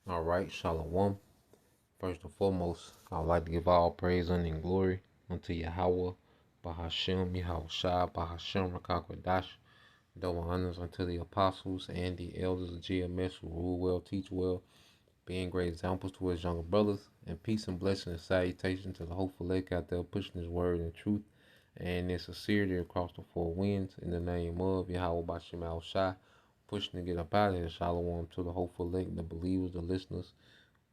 All right, Shalom. First and foremost, I'd like to give all praise and glory unto Yahweh, Bahashem, Yahushua, Bahashem, Rakakwadash. Double honors unto the apostles and the elders of GMS who rule well, teach well, being great examples to his younger brothers. And peace and blessing and salutation to the hopeful lake out there pushing his word and truth and in sincerity across the four winds in the name of Yahweh Bashem Al Shai, pushing to get up out of here. Shalom to the hopeful lake, the believers, the listeners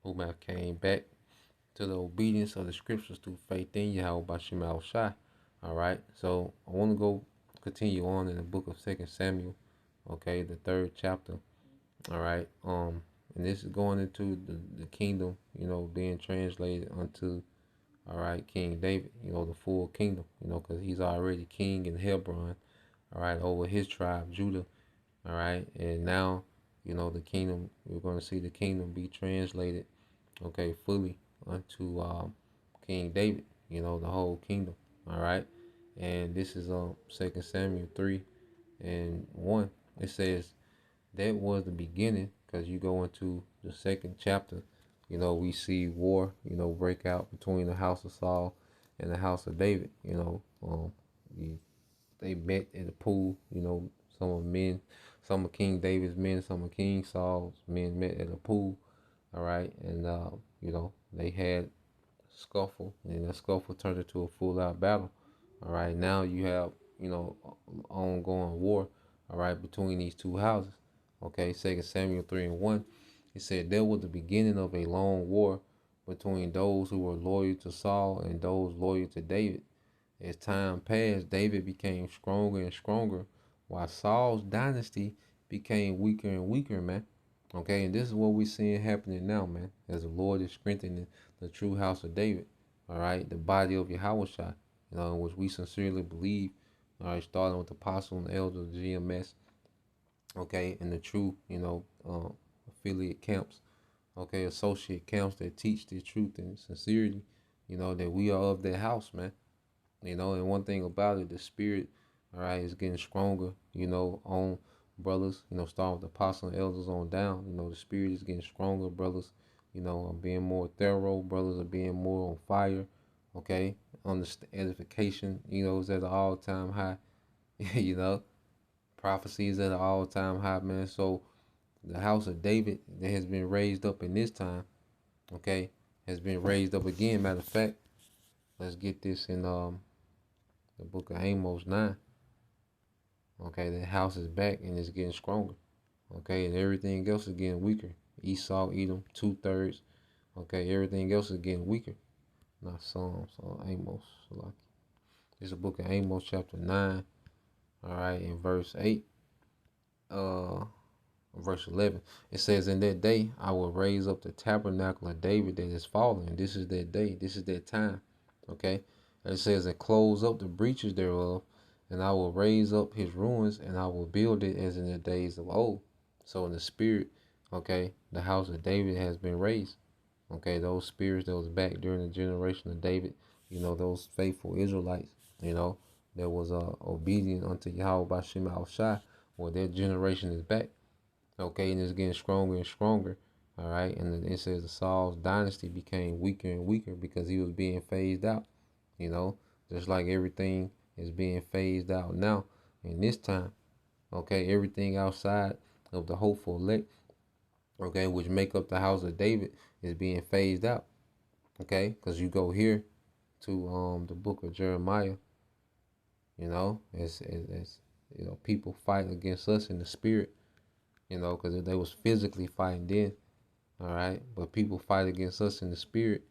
who have came back to the obedience of the scriptures through faith in Yahweh Bashem Al Shai. All right, so I want to go continue on in the book of Second Samuel, okay, the third chapter. All right, and this is going into the kingdom, being translated unto, all right, King David, the full kingdom, because he's already king in Hebron, all right, over his tribe, Judah, all right, and now, the kingdom, we're going to see the kingdom be translated, okay, fully unto King David, the whole kingdom, all right, and this is 2 Samuel 3 and 1. It says, that was the beginning, because you go into the second chapter, we see war, break out between the house of Saul and the house of David. They met in the pool. Some of men, some of King David's men, some of King Saul's men met at the pool. All right, and they had a scuffle, and the scuffle turned into a full-out battle. All right, now you have ongoing war. All right, between these two houses. Okay, 2 Samuel 3 and 1. It said there was the beginning of a long war between those who were loyal to Saul and those loyal to David. As time passed, David became stronger and stronger, while Saul's dynasty became weaker and weaker, man. Okay, and this is what we're seeing happening now, man, as the Lord is strengthening the true house of David. All right, the body of Yahushua, which we sincerely believe. All right, starting with the apostle and elder of GMS, okay, and the true, affiliate camps, okay, associate camps that teach the truth and sincerity, that we are of that house, man. And one thing about it, the spirit, all right, is getting stronger, on brothers, starting with the apostle and elders on down. The spirit is getting stronger, brothers, are being more thorough, brothers are being more on fire, okay? Edification, is at an all time high, you know. Prophecy is at an all time high, man. So the house of David that has been raised up in this time, okay, has been raised up again. Matter of fact, let's get this in the book of Amos 9. Okay, the house is back and it's getting stronger. Okay, and everything else is getting weaker. Esau, Edom, 2/3. Okay, everything else is getting weaker. Not Psalms or Amos. Like this is the book of Amos, chapter 9. All right, in verse 8. Verse 11. It says, in that day I will raise up the tabernacle of David that is fallen. This is that day. This is that time. Okay. And it says, and close up the breaches thereof, and I will raise up his ruins, and I will build it as in the days of old. So in the spirit, okay, the house of David has been raised. Okay, those spirits that was back during the generation of David, those faithful Israelites, that was obedient unto Yahweh by Shema Al Shai, well, their generation is back. Okay, and it's getting stronger and stronger. All right, and it says the Saul's dynasty became weaker and weaker because he was being phased out. Just like everything is being phased out now in this time. Okay, everything outside of the hopeful elect, okay, which make up the house of David, is being phased out. Okay, because you go here to the book of Jeremiah. As people fight against us in the spirit. Because they was physically fighting then, all right? But people fight against us in the spirit.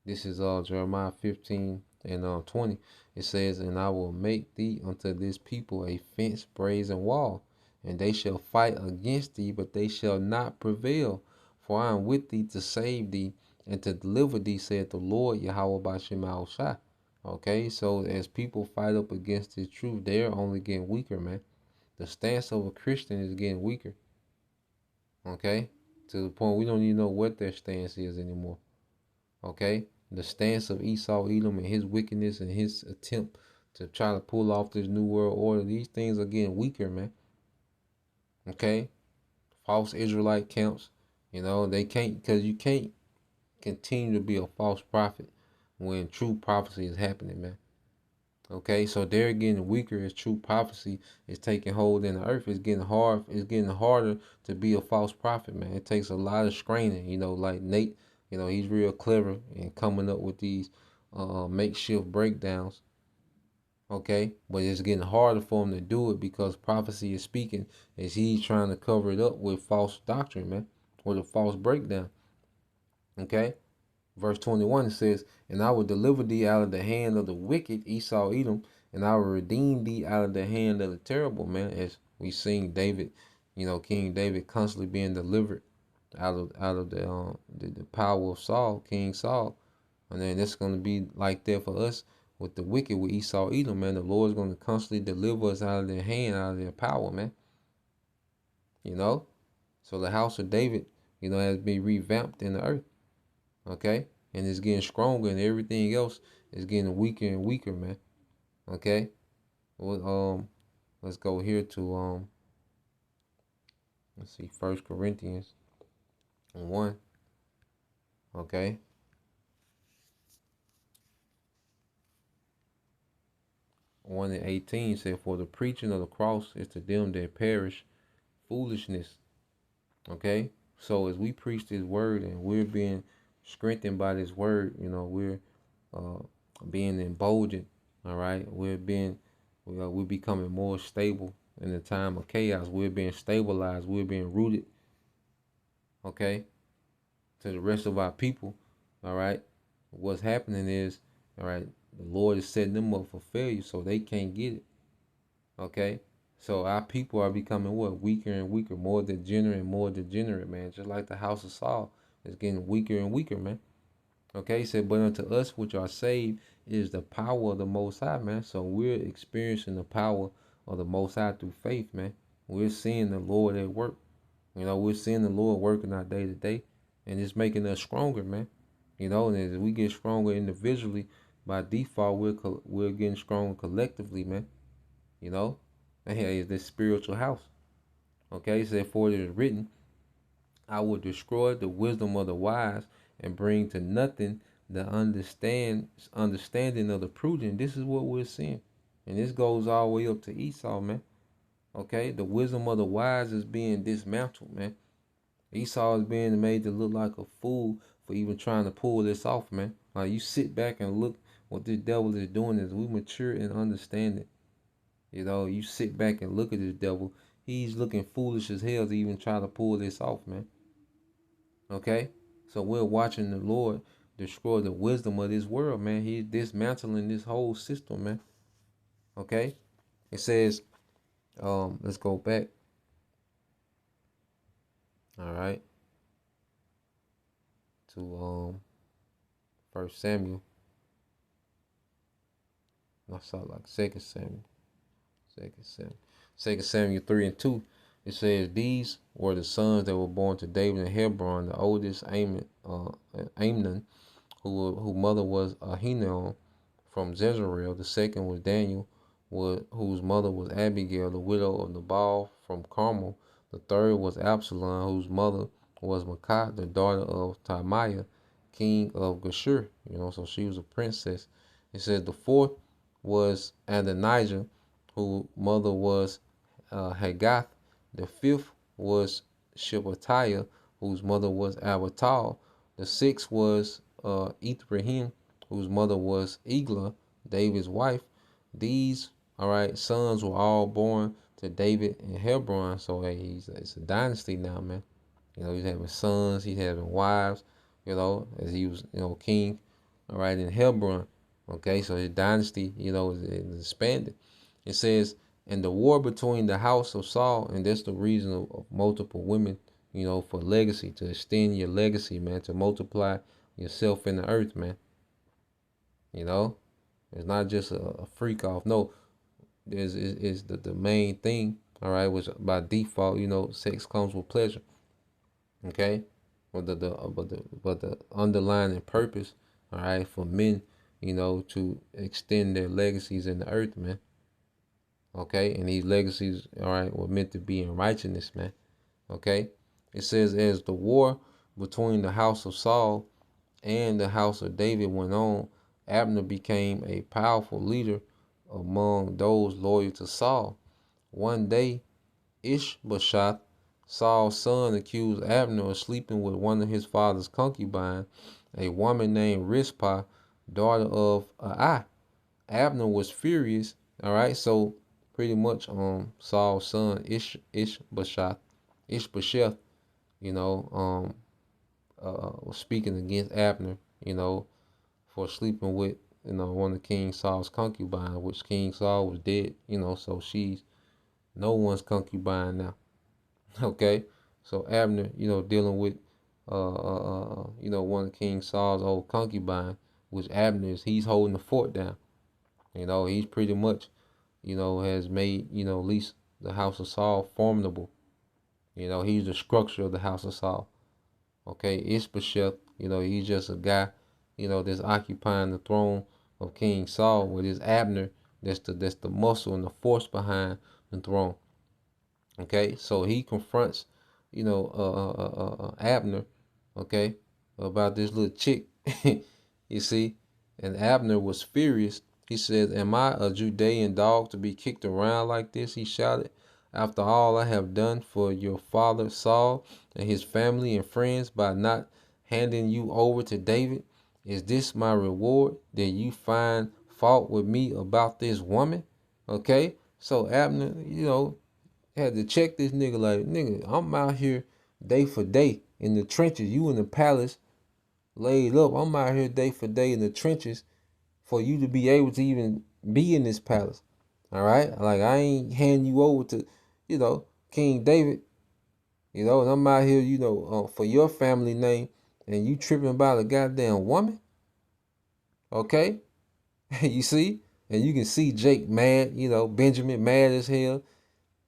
This is Jeremiah 15 and 20. It says, and I will make thee unto this people a fence, brazen wall, and they shall fight against thee, but they shall not prevail. For I am with thee to save thee and to deliver thee, saith the Lord, Yahweh Bashem Al Shai. Okay, so as people fight up against this truth, they're only getting weaker, man. The stance of a Christian is getting weaker. Okay, to the point we don't even know what their stance is anymore. Okay, the stance of Esau, Edom, and his wickedness and his attempt to try to pull off this new world order, these things are getting weaker, man. Okay, false Israelite camps, You know, they can't, because you can't continue to be a false prophet when true prophecy is happening, man. Okay, so they're getting weaker as true prophecy is taking hold in the earth. It's getting hard. It's getting harder to be a false prophet, man. It takes a lot of screening. You know, like Nate. You know, he's real clever in coming up with these makeshift breakdowns. Okay, but it's getting harder for him to do it because prophecy is speaking as he's trying to cover it up with false doctrine, man, with a false breakdown. Okay. Verse 21 it says, "And I will deliver thee out of the hand of the wicked, Esau, Edom, and I will redeem thee out of the hand of the terrible," man. As we sing David, you know, King David constantly being delivered out of the power of Saul, King Saul. And then it's gonna be like that for us with the wicked, with Esau, Edom, man. The Lord's gonna constantly deliver us out of their hand, out of their power, man. You know? So the house of David, you know, has been revamped in the earth. Okay, and it's getting stronger, and everything else is getting weaker and weaker, man. Okay, well, let's go here to let's see, First Corinthians 1. Okay, 1:18 said, "For the preaching of the cross is to them that perish foolishness." Okay, so as we preach this word and we're being strengthened by this word, you know, we're uh, being emboldened. All right, we're becoming more stable in the time of chaos. We're being stabilized. We're being rooted. Okay, to the rest of our people. All right, what's happening is, all right, the Lord is setting them up for failure, so they can't get it. Okay, so our people are becoming what, weaker and weaker, more degenerate and more degenerate, man. Just like the house of Saul is getting weaker and weaker, man. Okay, he said, "But unto us which are saved is the power of the Most High," man. So we're experiencing the power of the Most High through faith, man. We're seeing the Lord at work. You know, we're seeing the Lord working our day to day, and it's making us stronger, man. You know, and as we get stronger individually, by default, we're getting stronger collectively, man. You know, and here is this spiritual house. Okay, he said, "For it is written, I will destroy the wisdom of the wise and bring to nothing the understanding of the prudent." This is what we're seeing. And this goes all the way up to Esau, man. Okay? The wisdom of the wise is being dismantled, man. Esau is being made to look like a fool for even trying to pull this off, man. Like, you sit back and look what this devil is doing as we mature and understand it. You know, you sit back and look at this devil. He's looking foolish as hell to even try to pull this off, man. Okay? So we're watching the Lord destroy the wisdom of this world, man. He's dismantling this whole system, man. Okay? It says, let's go back. All right. To First Samuel. I saw like Second Samuel. Second Samuel. Second Samuel 3:2. It says, "These were the sons that were born to David in Hebron. The oldest Amnon, whose mother was Ahinoam from Jezreel. The second was Daniel, whose mother was Abigail, the widow of Nabal from Carmel. The third was Absalom, whose mother was Maacah, the daughter of Talmaiah, king of Geshur." You know, so she was a princess. It says the fourth was Adonijah, whose mother was Haggath. The fifth was Shephatiah, whose mother was Abital. The sixth was Ithream, whose mother was Eglah, David's wife. These, all right, sons were all born to David in Hebron. So hey, it's a dynasty now, man. You know, he's having sons, he's having wives, you know, as he was, you know, king, all right, in Hebron. Okay, so his dynasty, you know, is expanded. It says, "And the war between the house of Saul," and that's the reason of multiple women, you know, for legacy, to extend your legacy, man, to multiply yourself in the earth, man. You know, it's not just a freak off. No, is the main thing. All right, which by default, you know, sex comes with pleasure. Okay, but the underlying purpose, all right, for men, you know, to extend their legacies in the earth, man. Okay, and these legacies, all right, were meant to be in righteousness, man. Okay, It says, as the war between the house of Saul and the house of David went on, Abner became a powerful leader among those loyal to Saul. One day, Ishbosheth, Saul's son, accused Abner of sleeping with one of his father's concubines, a woman named Rizpah, daughter of Ai. Abner was furious. All right, so pretty much Saul's son Ishbosheth, you know, was speaking against Abner, for sleeping with, one of King Saul's concubines, which King Saul was dead, so she's no one's concubine now. Okay, so Abner, dealing with, one of King Saul's old concubine, which Abner he's holding the fort down. He's pretty much, has made, at least the house of Saul formidable. He's the structure of the house of Saul. Okay, Ishbosheth, he's just a guy, that's occupying the throne of King Saul, with his Abner, that's the muscle and the force behind the throne. Okay, so he confronts, Abner, okay, about this little chick, you see, and Abner was furious. He said, "Am I a Judean dog to be kicked around like this?" He shouted. "After all I have done for your father Saul and his family and friends by not handing you over to David, is this my reward that you find fault with me about this woman?" Okay, so Abner, had to check this nigga like, nigga, I'm out here day for day in the trenches. You in the palace laid up. I'm out here day for day in the trenches for you to be able to even be in this palace. All right? Like, I ain't hand you over to, King David, and I'm out here, for your family name, and you tripping about a goddamn woman. Okay? You see? And you can see Jake mad, Benjamin mad as hell,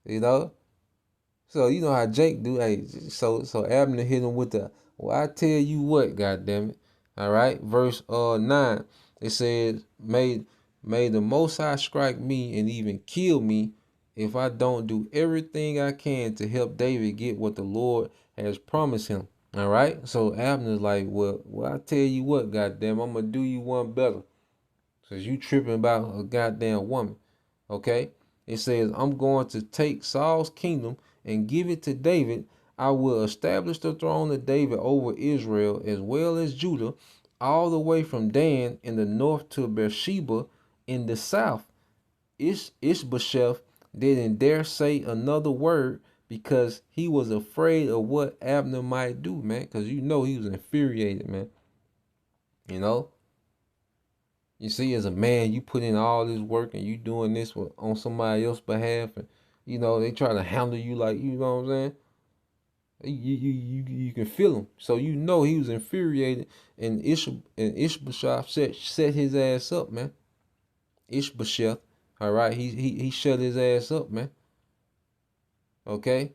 you know? So you know how Jake do. Hey, so Abner hit him with the, well, I tell you what, goddamn it. All right, verse 9. It says, may the Most High strike me and even kill me if I don't do everything I can to help David get what the Lord has promised him. All right. So Abner's like, well, I tell you what, goddamn, I'm gonna do you one better, cause you tripping about a goddamn woman. Okay? It says, I'm going to take Saul's kingdom and give it to David. I will establish the throne of David over Israel as well as Judah, all the way from Dan in the north to Beersheba in the south. Ishbosheth didn't dare say another word because he was afraid of what Abner might do, man. Because he was infuriated, man. You know? You see, as a man, you put in all this work and you doing this on somebody else's behalf, and they try to handle you like, you know what I'm saying? You can feel him, so he was infuriated, and Ishbosheth set his ass up, man. Ishbosheth, all right, he shut his ass up, man. Okay,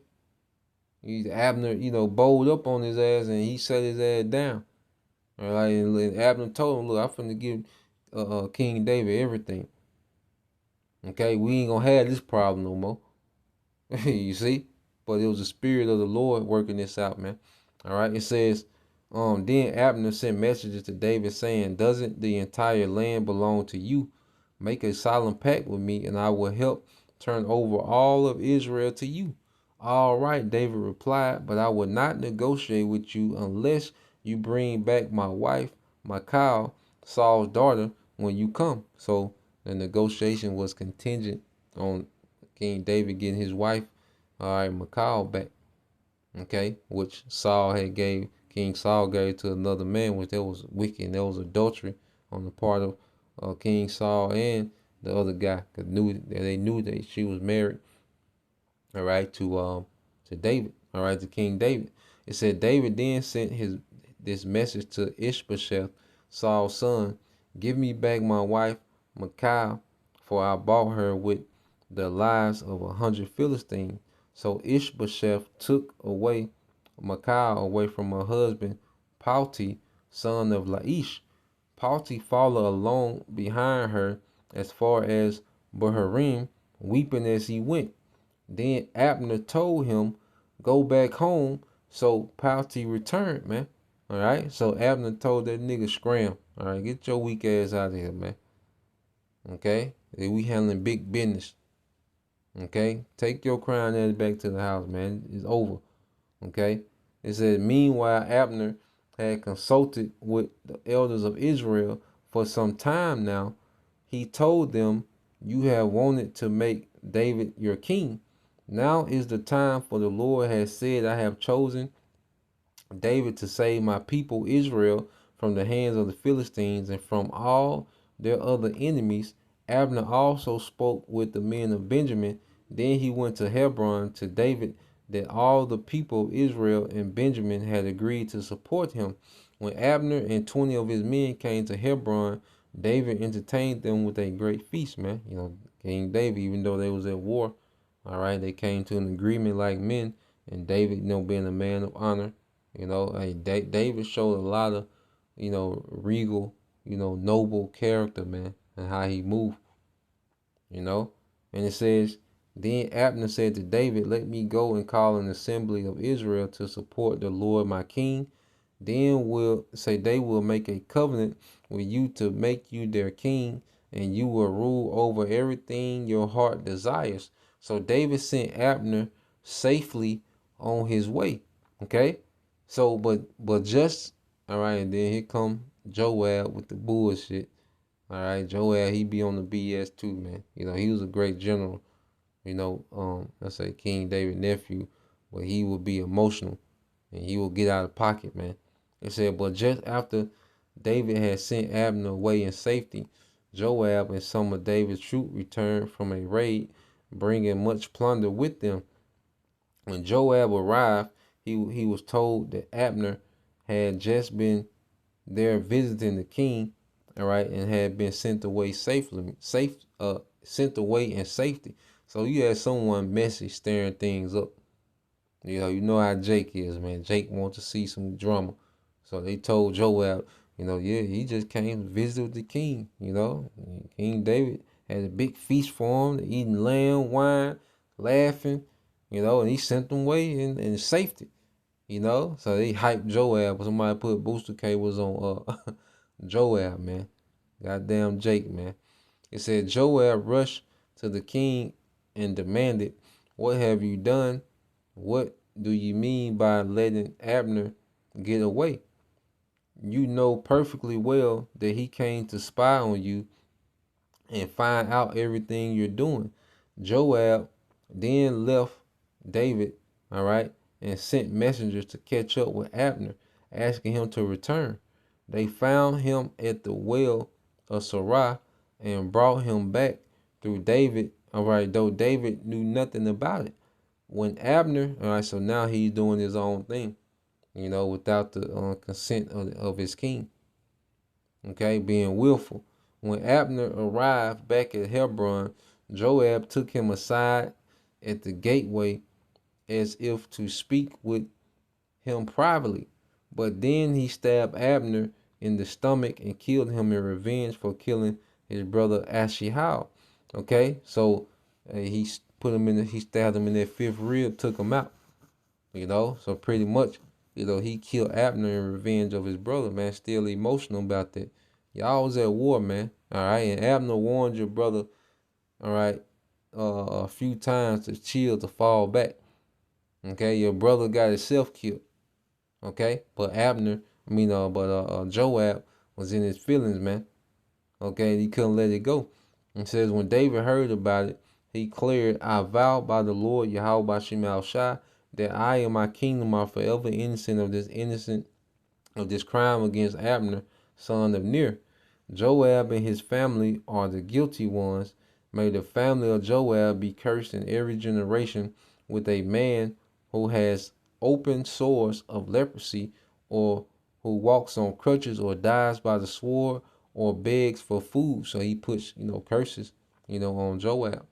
Abner, bowled up on his ass, and he set his ass down. All right, and Abner told him, "Look, I'm finna give King David everything. Okay, we ain't gonna have this problem no more." You see? But it was the spirit of the Lord working this out, man. All right. It says, then Abner sent messages to David saying, "Doesn't the entire land belong to you? Make a solemn pact with me, and I will help turn over all of Israel to you." "All right," David replied, "but I will not negotiate with you unless you bring back my wife, Michal, Saul's daughter, when you come." So the negotiation was contingent on King David getting his wife, all right, Michal, back. Okay, which King Saul gave to another man, which that was wicked, and that was adultery on the part of King Saul and the other guy, because they knew that she was married, all right, to David, all right, to King David. It said David then sent this message to Ishbosheth, Saul's son: "Give me back my wife Michal, for I bought her with the lives of 100 Philistines." So Ishbosheth took away Michal away from her husband Palti, son of Laish. Palti followed along behind her as far as Bahurim, weeping as he went. Then Abner told him, "Go back home, So Palti returned, man. All right. So Abner told that nigga scram. All right, get your weak ass out of here, man. Okay. We handling big business. Okay. Take your crown ass back to the house, man. It's over. Okay. It said, meanwhile, Abner had consulted with the elders of Israel for some time now. He told them, you have wanted to make David your king. Now is the time, for the Lord has said, I have chosen David to save my people Israel from the hands of the Philistines and from all their other enemies. Abner also spoke with the men of Benjamin. Then he went to Hebron to David, that all the people of Israel and Benjamin had agreed to support him. When Abner and 20 of his men came to Hebron, David entertained them with a great feast, man. King David, even though they was at war, all right, they came to an agreement like men. And David, being a man of honor, David showed a lot of, regal, noble character, man, and how he moved, you know. And it says, then Abner said to David, let me go and call an assembly of Israel to support the Lord my king. Then they will make a covenant with you to make you their king, and you will rule over everything your heart desires. So David sent Abner safely on his way. Okay. So but just all right, and then here come Joab with the bullshit. All right, Joab, he be on the BS too, man. He was a great general. Let's say King David nephew, but he would be emotional and he will get out of pocket, man. It said, but just after David had sent Abner away in safety, Joab and some of David's troops returned from a raid, bringing much plunder with them. When Joab arrived, he was told that Abner had just been there visiting the king, all right, and had been sent away sent away in safety. So you had someone messy stirring things up. You know how Jake is, man. Jake wants to see some drama. So they told Joab, yeah, he just came to visit with the king, King David had a big feast for him, eating lamb, wine, laughing, and he sent them away in safety, So they hyped Joab. Somebody put booster cables on Joab, man. Goddamn Jake, man. It said Joab rushed to the king and demanded, what have you done? What do you mean by letting Abner get away? You know perfectly well that he came to spy on you and find out everything you're doing. Joab then left David, all right, and sent messengers to catch up with Abner, asking him to return. They found him at the well of Sarah and brought him back through David, all right, though David knew nothing about it. When Abner, all right, so now he's doing his own thing, without the consent of his king, okay, being willful. When Abner arrived back at Hebron, Joab took him aside at the gateway as if to speak with him privately. But then he stabbed Abner in the stomach and killed him in revenge for killing his brother Ashiel. Okay, so he he stabbed him in that fifth rib, took him out. So pretty much, he killed Abner in revenge of his brother, man. Still emotional about that. Y'all was at war, man. All right, and Abner warned your brother, all right, a few times to chill, to fall back. Okay, your brother got himself killed. Okay, but Joab was in his feelings, man. Okay, he couldn't let it go. It says, when David heard about it, he declared, I vow by the Lord Yahweh Bashim Shai that I and my kingdom are forever innocent of this crime against Abner, son of Ner. Joab and his family are the guilty ones. May the family of Joab be cursed in every generation with a man who has open sores of leprosy, or who walks on crutches, or dies by the sword, or begs for food. So he puts, curses, on Joab.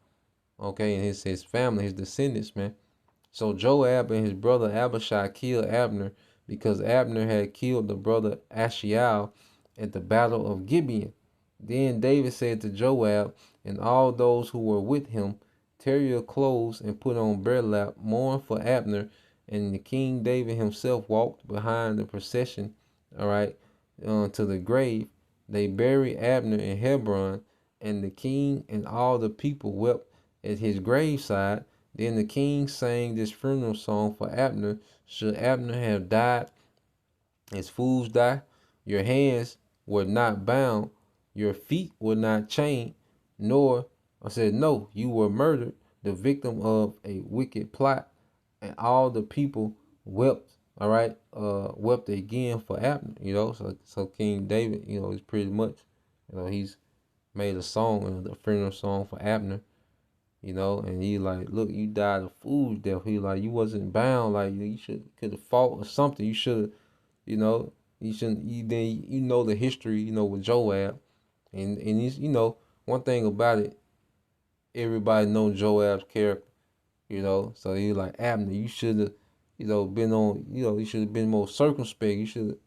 Okay, and his family, his descendants, man. So Joab and his brother Abishai killed Abner because Abner had killed the brother Ashiel at the battle of Gibeon. Then David said to Joab and all those who were with him, tear your clothes and put on burlap, mourn for Abner, and the King David himself walked behind the procession, all right, to the grave. They buried Abner in Hebron, and the king and all the people wept at his graveside. Then the king sang this funeral song for Abner. Should Abner have died as fools die? Your hands were not bound, your feet were not chained, nor, I said, no, you were murdered, the victim of a wicked plot. And all the people wept, all right, wept again for Abner, So King David, is pretty much, he's made a song, a funeral song for Abner, and he like, look, you died a fool's death. He like, you wasn't bound, like you could have fought or something. You should have, you know, you shouldn't. You then the history, with Joab, and he's one thing about it, everybody know Joab's character, So he like, Abner, you should have, been on, you should have been more circumspect. You should,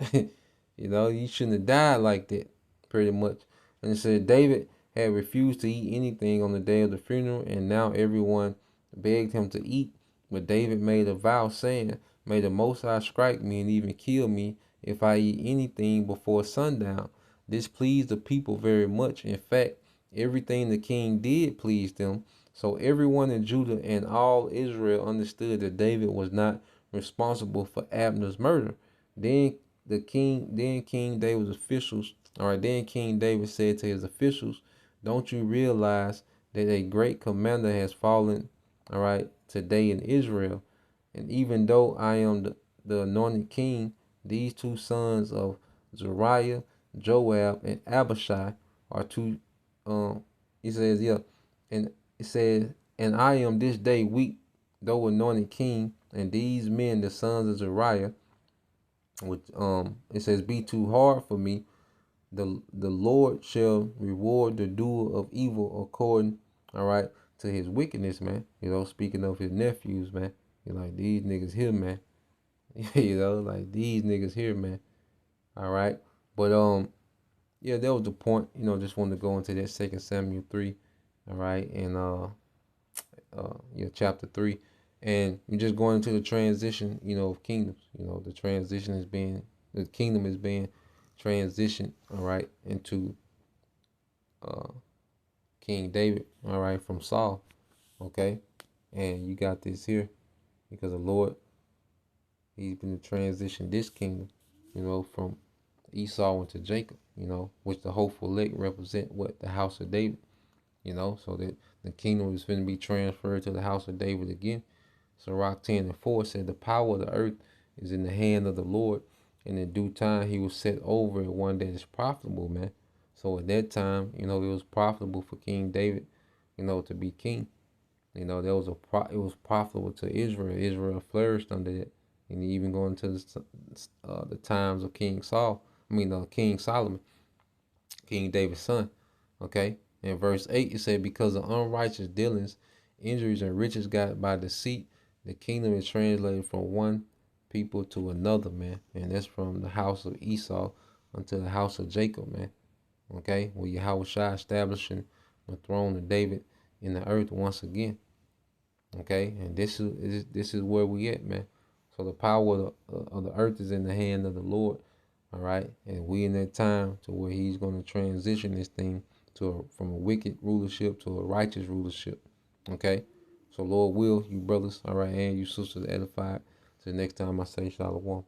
you shouldn't have died like that, pretty much. And it said David had refused to eat anything on the day of the funeral, and now everyone begged him to eat. But David made a vow, saying, may the Most High strike me and even kill me if I eat anything before sundown. This pleased the people very much. In fact, everything the king did pleased them. So everyone in Judah and all Israel understood that David was not responsible for Abner's murder. Then King David's officials, all right, then King David said to his officials, don't you realize that a great commander has fallen, all right, today in Israel? And even though I am the anointed king, these two sons of Zariah, Joab, and Abishai are two, he says, yeah, and it says, and I am this day weak, though anointed king, and these men, the sons of Zariah, which it says, be too hard for me. The Lord shall reward the doer of evil according, all right, to his wickedness, man. Speaking of his nephews, man. You're like, these niggas here, man. Like these niggas here, man. All right. But yeah, that was the point. Just wanted to go into that 2 Samuel 3. All right, and yeah, chapter 3. And we're just going into the transition, of kingdoms. The kingdom is being transitioned, all right, into uh King David, all right, from Saul. Okay. And you got this here because the Lord, he's been to transition this kingdom, from Esau into Jacob, which the hopeful elect represent what? The house of David, so that the kingdom is going to be transferred to the house of David again. Sirach 10:4 said, the power of the earth is in the hand of the Lord, and in due time he will set over one that is profitable, man. So at that time, it was profitable for King David, to be king. There was it was profitable to Israel. Israel flourished under it, and even going to the times of King Saul. King Solomon, King David's son. Okay, in verse 8 it said, because of unrighteous dealings, injuries, and riches got by deceit, the kingdom is translated from one people to another, man, and that's from the house of Esau unto the house of Jacob, man. Okay, well, Yahushua establishing the throne of David in the earth once again. Okay, and this is where we at, man. So the power of the earth is in the hand of the Lord. All right, and we in that time to where he's going to transition this thing from a wicked rulership to a righteous rulership. Okay, so Lord will, you brothers, all right, and you sisters edified. Till next time I say shalom.